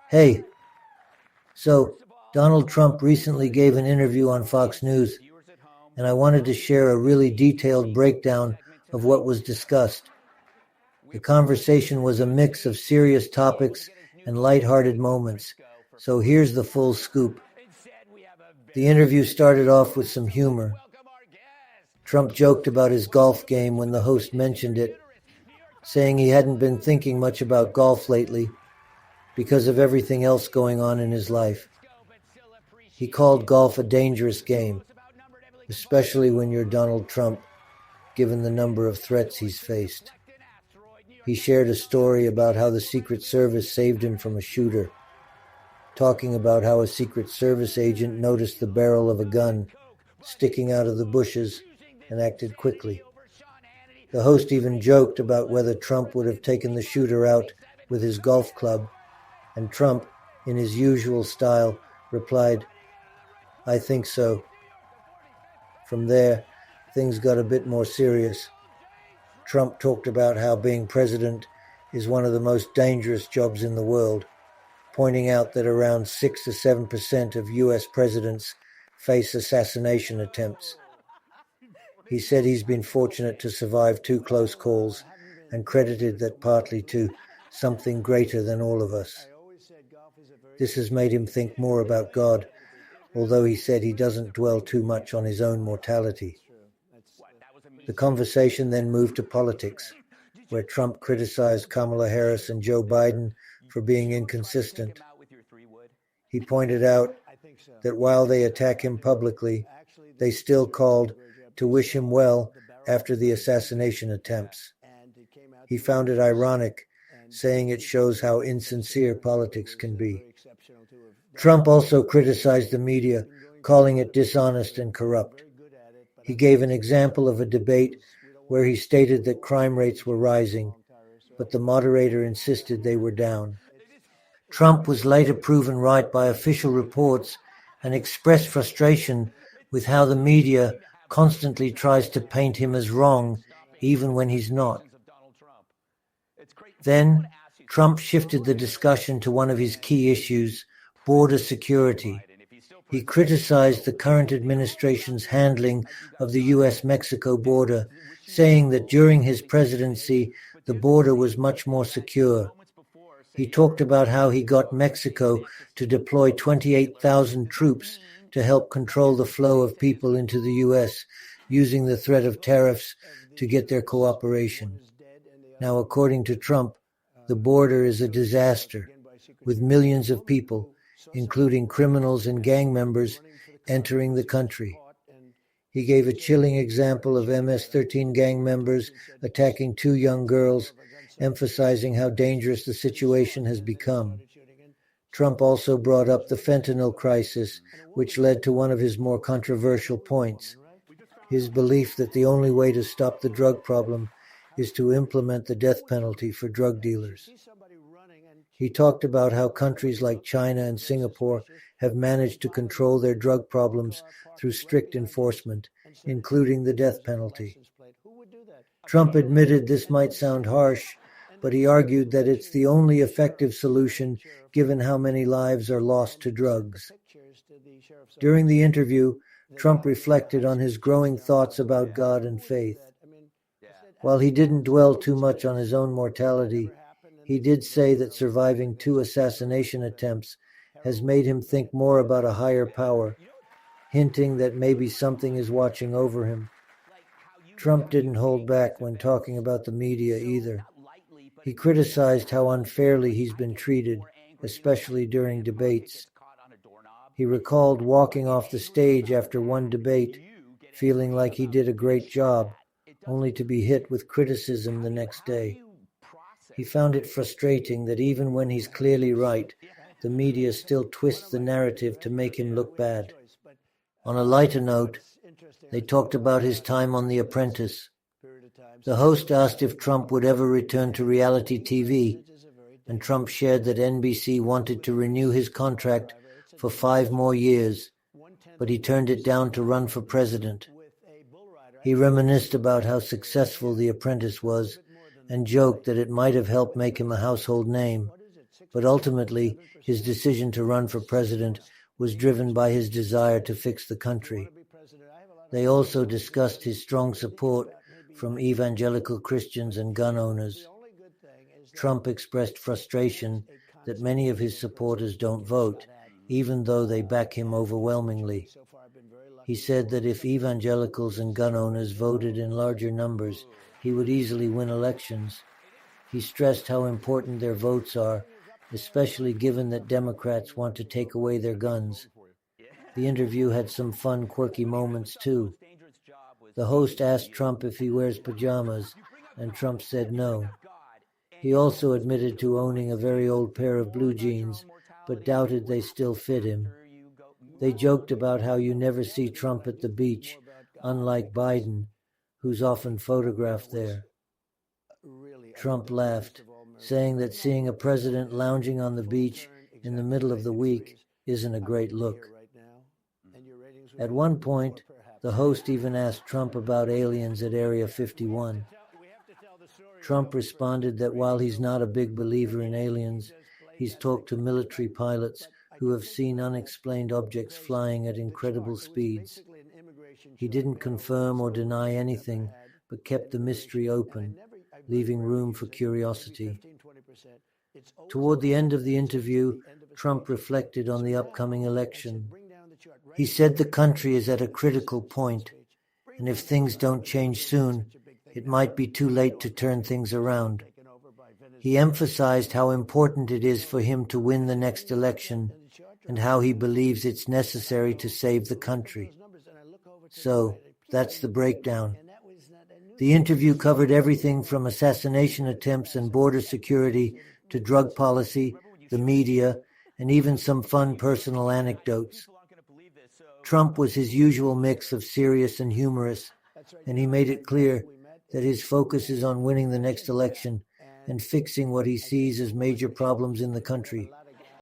Hey, so Donald Trump recently gave an interview on Fox News, and I wanted to share a really detailed breakdown of what was discussed. The conversation was a mix of serious topics and lighthearted moments, so here's the full scoop. The interview started off with some humor. Trump joked about his golf game when the host mentioned it, saying he hadn't been thinking much about golf lately because of everything else going on in his life. He called golf a dangerous game, especially when you're Donald Trump, given the number of threats he's faced. He shared a story about how the Secret Service saved him from a shooter, talking about how a Secret Service agent noticed the barrel of a gun sticking out of the bushes and acted quickly. The host even joked about whether Trump would have taken the shooter out with his golf club, and Trump, in his usual style, replied, "I think so." From there, things got a bit more serious. Trump talked about how being president is one of the most dangerous jobs in the world, pointing out that around 6 to 7% of U.S. presidents face assassination attempts. He said he's been fortunate to survive 2 close calls and credited that partly to something greater than all of us. This has made him think more about God, although he said he doesn't dwell too much on his own mortality. The conversation then moved to politics, where Trump criticized Kamala Harris and Joe Biden for being inconsistent. He pointed out that while they attack him publicly, they still called to wish him well after the assassination attempts. He found it ironic, saying it shows how insincere politics can be. Trump also criticized the media, calling it dishonest and corrupt. He gave an example of a debate where he stated that crime rates were rising, but the moderator insisted they were down. Trump was later proven right by official reports and expressed frustration with how the media constantly tries to paint him as wrong, even when he's not. Then, Trump shifted the discussion to one of his key issues, border security. He criticized the current administration's handling of the U.S.-Mexico border, saying that during his presidency, the border was much more secure. He talked about how he got Mexico to deploy 28,000 troops to help control the flow of people into the U.S., using the threat of tariffs to get their cooperation. Now, according to Trump, the border is a disaster, with millions of people, including criminals and gang members, entering the country. He gave a chilling example of MS-13 gang members attacking 2 young girls, emphasizing how dangerous the situation has become. Trump also brought up the fentanyl crisis, which led to one of his more controversial points, his belief that the only way to stop the drug problem is to implement the death penalty for drug dealers. He talked about how countries like China and Singapore have managed to control their drug problems through strict enforcement, including the death penalty. Trump admitted this might sound harsh, but he argued that it's the only effective solution given how many lives are lost to drugs. During the interview, Trump reflected on his growing thoughts about God and faith. While he didn't dwell too much on his own mortality, he did say that surviving 2 assassination attempts has made him think more about a higher power, hinting that maybe something is watching over him. Trump didn't hold back when talking about the media either. He criticized how unfairly he's been treated, especially during debates. He recalled walking off the stage after one debate, feeling like he did a great job, only to be hit with criticism the next day. He found it frustrating that even when he's clearly right, the media still twists the narrative to make him look bad. On a lighter note, they talked about his time on The Apprentice. The host asked if Trump would ever return to reality TV, and Trump shared that NBC wanted to renew his contract for 5 more years, but he turned it down to run for president. He reminisced about how successful The Apprentice was and joked that it might have helped make him a household name. but ultimately his decision to run for president was driven by his desire to fix the country. They also discussed his strong support from evangelical Christians and gun owners. Trump expressed frustration that many of his supporters don't vote, even though they back him overwhelmingly. He said that if evangelicals and gun owners voted in larger numbers, he would easily win elections. He stressed how important their votes are, especially given that Democrats want to take away their guns. The interview had some fun, quirky moments, too. The host asked Trump if he wears pajamas, and Trump said no. He also admitted to owning a very old pair of blue jeans, but doubted they still fit him. They joked about how you never see Trump at the beach, unlike Biden, who's often photographed there. Trump laughed, saying that seeing a president lounging on the beach in the middle of the week isn't a great look. At one point, the host even asked Trump about aliens at Area 51. Trump responded that while he's not a big believer in aliens, he's talked to military pilots who have seen unexplained objects flying at incredible speeds. He didn't confirm or deny anything, but kept the mystery open, leaving room for curiosity. Toward the end of the interview, Trump reflected on the upcoming election. He said the country is at a critical point, and if things don't change soon, it might be too late to turn things around. He emphasized how important it is for him to win the next election and how he believes it's necessary to save the country. So, that's the breakdown. The interview covered everything from assassination attempts and border security to drug policy, the media, and even some fun personal anecdotes. Trump was his usual mix of serious and humorous, and he made it clear that his focus is on winning the next election and fixing what he sees as major problems in the country.